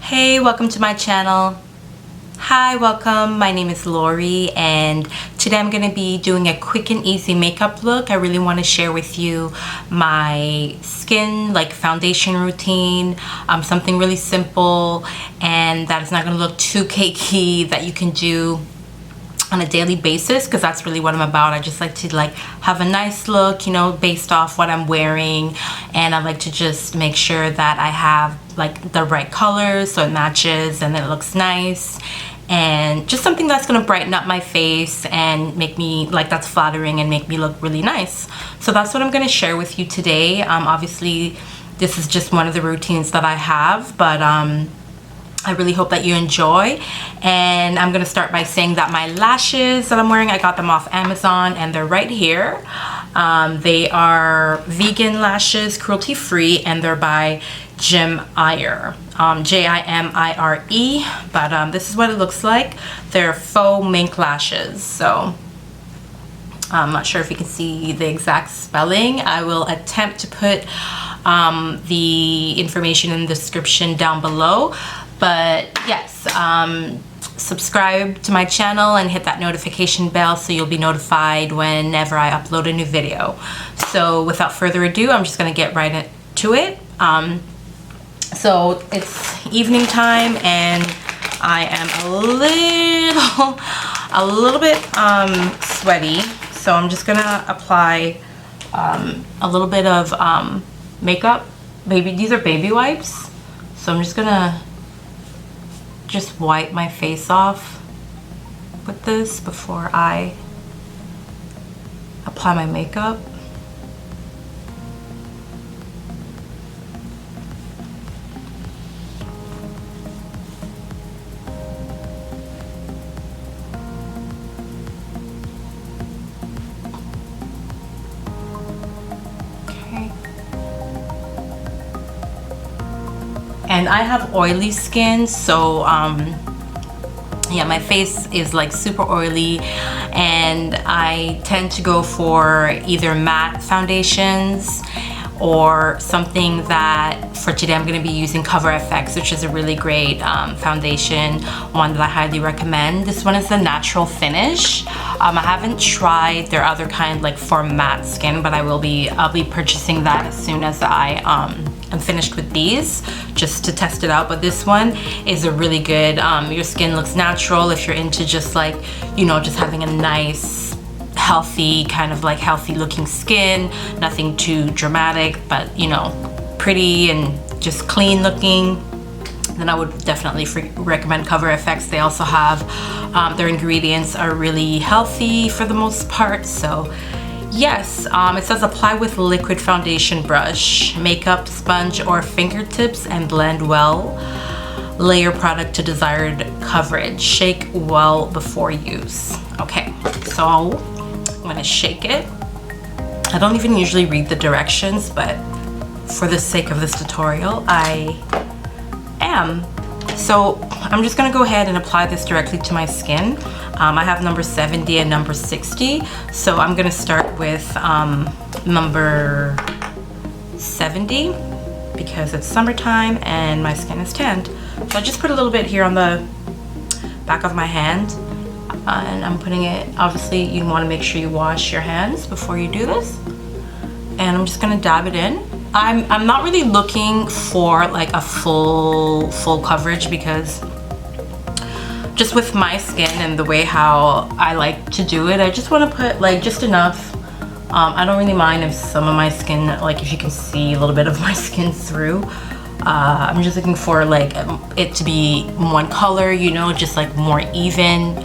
Hey, welcome to my channel. Hi, welcome. My name is Lori and today I'm going to be doing a quick and easy makeup look. I really want to share with you my skin like foundation routine, something really simple and that is not going to look too cakey, that you can do on a daily basis, because that's really what I'm about. I just like to have a nice look, you know, based off what I'm wearing, and I like to just make sure that I have like the right colors so it matches and it looks nice, and just something that's gonna brighten up my face and make me that's flattering and make me look really nice. So that's what I'm gonna share with you today. Obviously this is just one of the routines that I have, but I really hope that you enjoy. And I'm gonna start by saying that my lashes that I'm wearing, I got them off Amazon and they're right here. They are vegan lashes, cruelty free, and they're by Jimire, Jimire. But this is what it looks like. They're faux mink lashes. So I'm not sure if you can see the exact spelling. I will attempt to put the information in the description down below. But yes, subscribe to my channel and hit that notification bell so you'll be notified whenever I upload a new video. So without further ado, I'm just gonna get right into it. So it's evening time and I am a little bit sweaty. So I'm just gonna apply a little bit of makeup. These are baby wipes. So I'm just gonna wipe my face off with this before I apply my makeup. And I have oily skin, so yeah, my face is like super oily, and I tend to go for either matte foundations or something that, for today I'm going to be using Cover FX, which is a really great foundation, one that I highly recommend. This one is the natural finish. I haven't tried their other kind like for matte skin, but I'll be purchasing that as soon as I'm finished with these, just to test it out. But this one is a really good, your skin looks natural if you're into just like, you know, just having a nice healthy healthy looking skin, nothing too dramatic, but you know, pretty and just clean looking. Then I would definitely recommend Cover FX. They also have their ingredients are really healthy for the most part. So yes, it says apply with liquid foundation brush, makeup sponge or fingertips and blend well. Layer product to desired coverage. Shake well before use. Okay, so I'm gonna shake it. I don't even usually read the directions, but for the sake of this tutorial, I am. So I'm just gonna go ahead and apply this directly to my skin. I have number 70 and number 60. So I'm gonna start with number 70 because it's summertime and my skin is tanned. So I just put a little bit here on the back of my hand. And I'm putting it, obviously you want to make sure you wash your hands before you do this. And I'm just gonna dab it in. I'm not really looking for like a full coverage, because just with my skin and the way how I like to do it, I just want to put like just enough. I don't really mind if some of my skin, like if you can see a little bit of my skin through. I'm just looking for like it to be one color, you know, just like more even,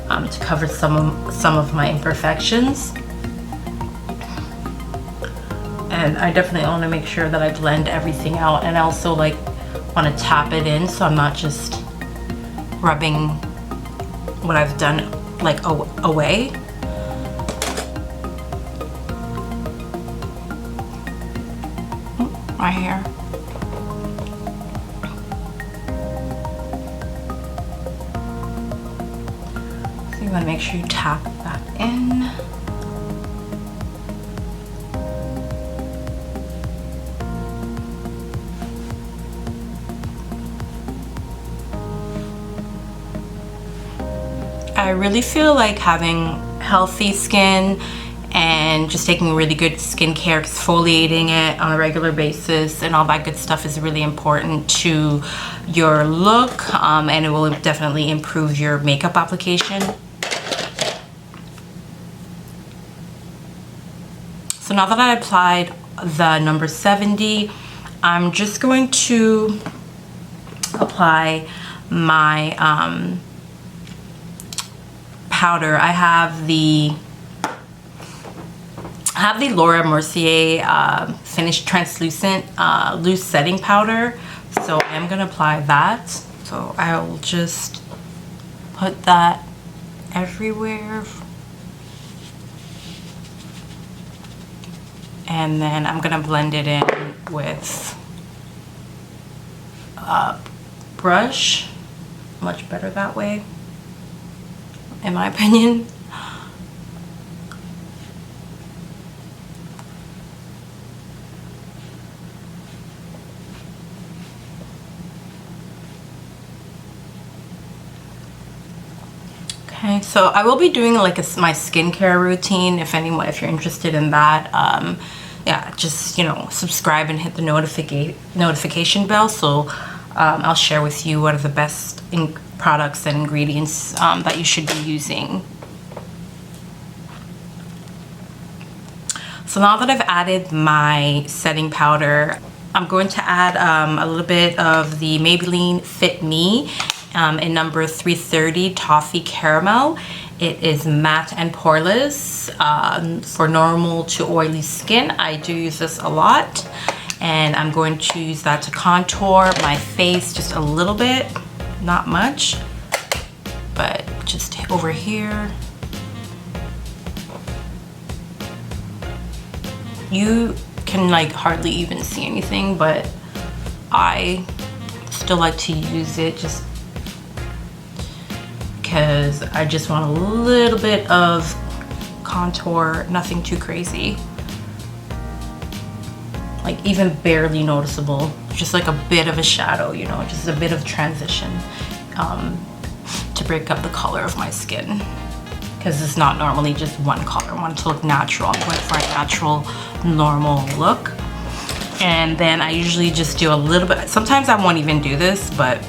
to cover some of my imperfections. And I definitely want to make sure that I blend everything out, and I also like want to tap it in so I'm not just rubbing what I've done like away. Right here. So you want to make sure you tap that in. I really feel like having healthy skin and just taking really good skincare, exfoliating it on a regular basis and all that good stuff is really important to your look, and it will definitely improve your makeup application. So now that I applied the number 70, I'm just going to apply my powder. I have the Laura Mercier Finished Translucent Loose Setting Powder. So I'm gonna apply that. So I'll just put that everywhere. And then I'm gonna blend it in with a brush. Much better that way, in my opinion. Okay, so I will be doing like my skincare routine if you're interested in that. Yeah, just, you know, subscribe and hit the notification bell, so I'll share with you what are the best products and ingredients that you should be using. So now that I've added my setting powder, I'm going to add a little bit of the Maybelline Fit Me in number 330 Toffee Caramel. It is matte and poreless for normal to oily skin. I do use this a lot, and I'm going to use that to contour my face just a little bit, not much, but just over here. You can like hardly even see anything, but I still like to use it just because I just want a little bit of contour, nothing too crazy, like even barely noticeable, just like a bit of a shadow, you know, just a bit of transition to break up the color of my skin, because it's not normally just one color. I want it to look natural. I'm going for a natural, normal look. And then I usually just do a little bit, sometimes I won't even do this, but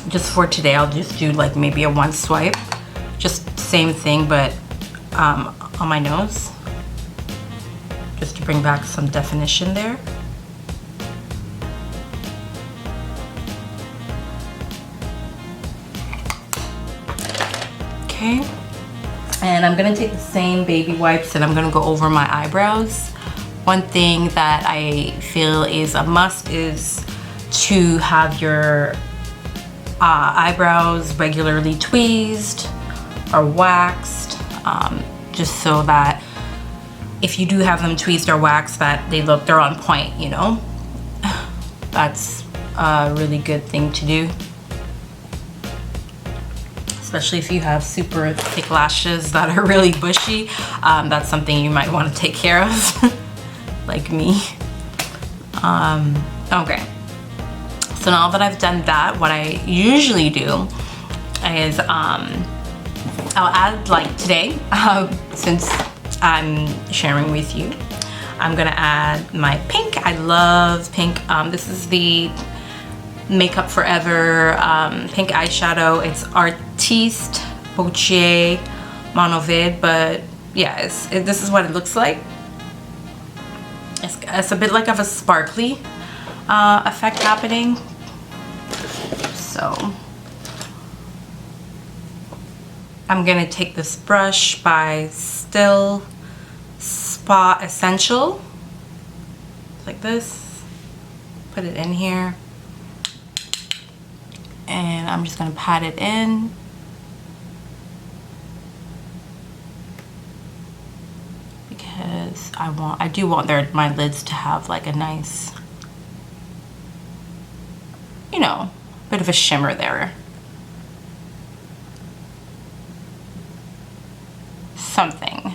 just for today I'll just do like maybe a one swipe, just same thing, but on my nose, just to bring back some definition there. Okay, and I'm gonna take the same baby wipes and I'm gonna go over my eyebrows. One thing that I feel is a must is to have your eyebrows regularly tweezed or waxed, just so that if you do have them tweezed or waxed, that they're on point, you know. That's a really good thing to do, especially if you have super thick lashes that are really bushy. That's something you might want to take care of, like me. Okay. So now that I've done that, what I usually do is I'll add, like today, since I'm sharing with you, I'm gonna add my pink. I love pink. This is the Makeup Forever pink eyeshadow. It's Artiste Poitiers Monovid, but yeah, this is what it looks like. It's a bit like of a sparkly effect happening. So I'm gonna take this brush by Still Spa Essential, like this, put it in here, and I'm just gonna pat it in. Because I do want my lids to have like a nice, you know, bit of a shimmer there. Something.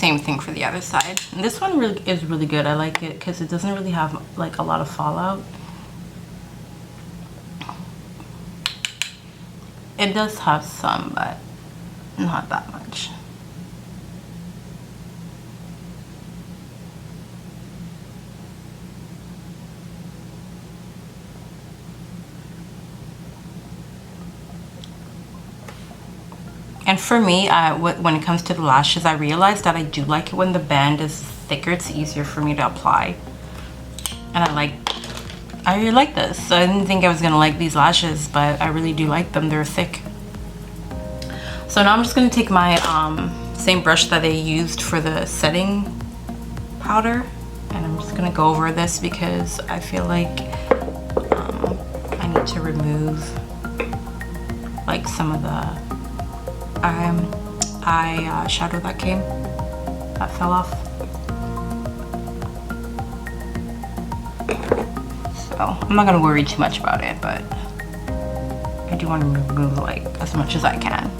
same thing for the other side. And this one really is really good. I like it because it doesn't really have like a lot of fallout. It does have some, but not that much. And for me, when it comes to the lashes, I realized that I do like it when the band is thicker. It's easier for me to apply. And I really like this. I didn't think I was gonna like these lashes, but I really do like them. They're thick. So now I'm just gonna take my same brush that I used for the setting powder, and I'm just gonna go over this because I feel like I need to remove like some of the eye shadow that fell off. So I'm not gonna worry too much about it, but I do want to remove like as much as I can.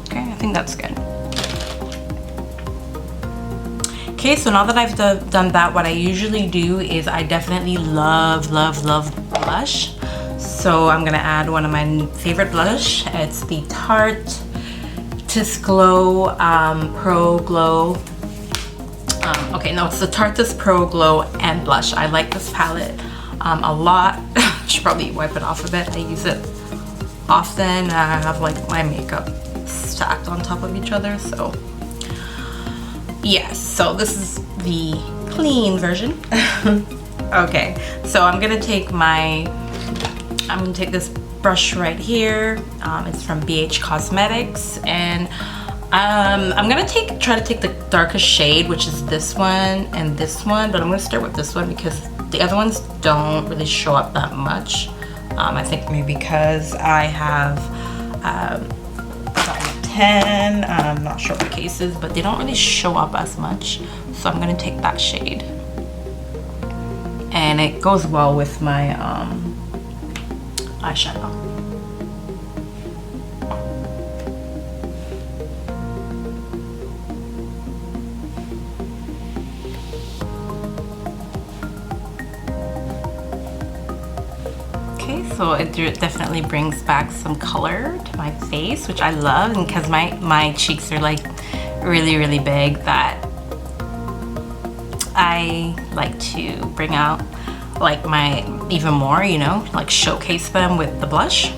Okay, I think that's good. Okay, so now that I've done that, what I usually do is I definitely love blush. So I'm gonna add one of my favorite blush. It's the Trateist Glow Pro Glow. Okay, no, it's the Trateist Pro Glow and Blush. I like this palette a lot. Should probably wipe it off a bit. I use it often. I have like my makeup stacked on top of each other, so yes. So this is the clean version. Okay, so I'm gonna take this brush right here. It's from BH Cosmetics, and I'm gonna try to take the darkest shade, which is this one and this one, but I'm gonna start with this one because the other ones don't really show up that much. I think maybe because I have 10, I'm not sure what cases, but they don't really show up as much. So I'm gonna take that shade, and it goes well with my eyeshadow. Okay, so it definitely brings back some color to my face, which I love, and because my cheeks are like really big, that I like to bring out like my even more, you know, like showcase them with the blush.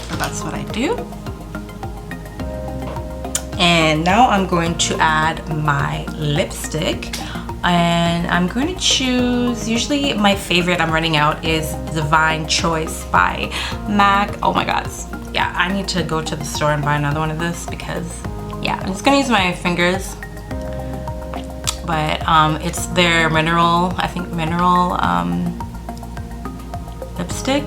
So that's what I do. And now I'm going to add my lipstick, and I'm going to choose, usually my favorite I'm running out is Divine Choice by MAC. Oh my god, yeah, I need to go to the store and buy another one of this because yeah, I'm just gonna use my fingers. But it's their mineral, I think mineral lipstick.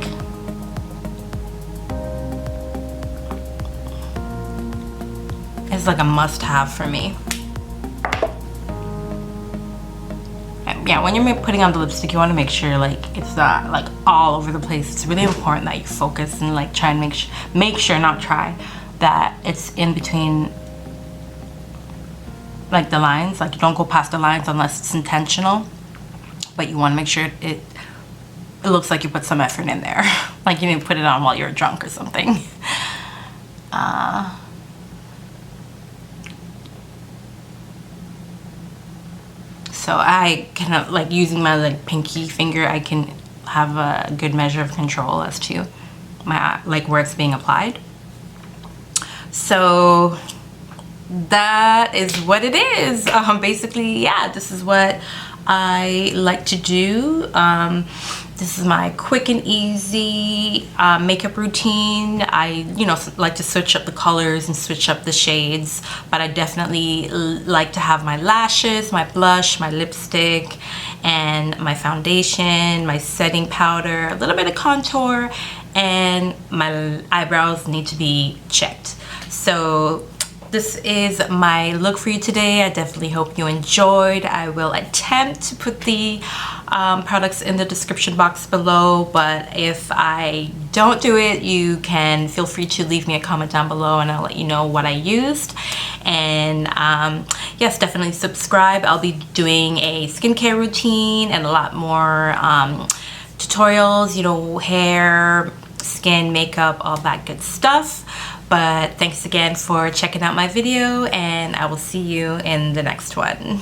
It's like a must-have for me. And yeah, when you're putting on the lipstick, you want to make sure like it's not like all over the place. It's really important that you focus and like try and make sure, not try, that it's in between like the lines. Like you don't go past the lines unless it's intentional, but you want to make sure it looks like you put some effort in there. Like you didn't put it on while you're drunk or something. So I kind of like using my like pinky finger, I can have a good measure of control as to my like where it's being applied. So that is what it is. Basically, yeah, this is what I like to do. This is my quick and easy makeup routine. I, you know, like to switch up the colors and switch up the shades, but I definitely like to have my lashes, my blush, my lipstick, and my foundation, my setting powder, a little bit of contour, and my eyebrows need to be checked. So this is my look for you today. I definitely hope you enjoyed. I will attempt to put the products in the description box below, but if I don't do it, you can feel free to leave me a comment down below and I'll let you know what I used. And yes, definitely subscribe. I'll be doing a skincare routine and a lot more tutorials, you know, hair, skin, makeup, all that good stuff. But thanks again for checking out my video, and I will see you in the next one.